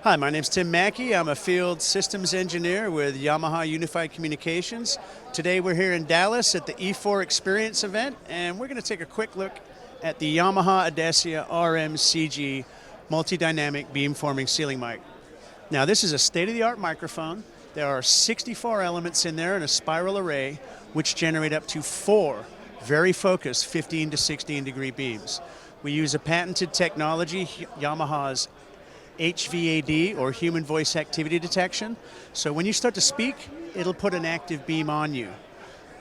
Hi, my name's Tim Mackey. I'm a field systems engineer with Yamaha Unified Communications. Today we're here in Dallas at the E4 Experience event, and we're going to take a quick look at the Yamaha Audacia RM-CG multi-dynamic beamforming ceiling mic. Now this is a state-of-the-art microphone. There are 64 elements in there in a spiral array which generate up to 4 very focused 15 to 16 degree beams. We use a patented technology, Yamaha's HVAD, or human voice activity detection. So when you start to speak, it'll put an active beam on you.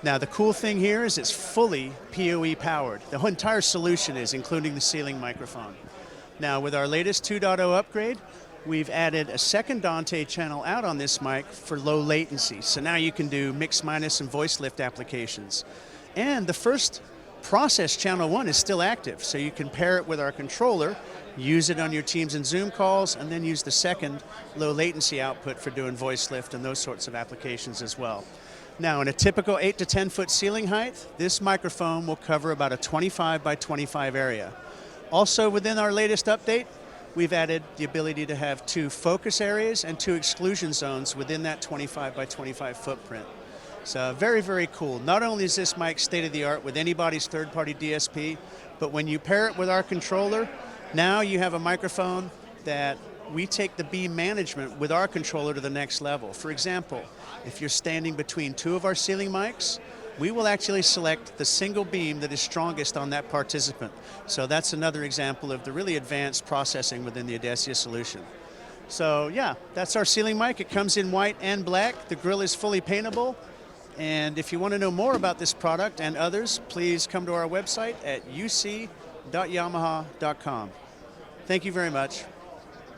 Now the cool thing here is it's fully PoE powered. The whole entire solution is, including the ceiling microphone. Now with our latest 2.0 upgrade, we've added a second Dante channel out on this mic for low latency. So now you can do mix, minus, and voice lift applications. And the first process channel 1 is still active, so you can pair it with our controller, use it on your Teams and Zoom calls, and then use the second low latency output for doing voice lift and those sorts of applications as well. Now in a typical 8 to 10 foot ceiling height, this microphone will cover about a 25 by 25 area. Also within our latest update, we've added the ability to have 2 focus areas and 2 exclusion zones within that 25 by 25 footprint. So very, very cool. Not only is this mic state-of-the-art with anybody's third-party DSP, but when you pair it with our controller, now you have a microphone that we take the beam management with our controller to the next level. For example, if you're standing between 2 of our ceiling mics, we will actually select the single beam that is strongest on that participant. So that's another example of the really advanced processing within the Audacia solution. So yeah, that's our ceiling mic. It comes in white and black. The grill is fully paintable. And if you want to know more about this product and others, please come to our website at uc.yamaha.com. Thank you very much.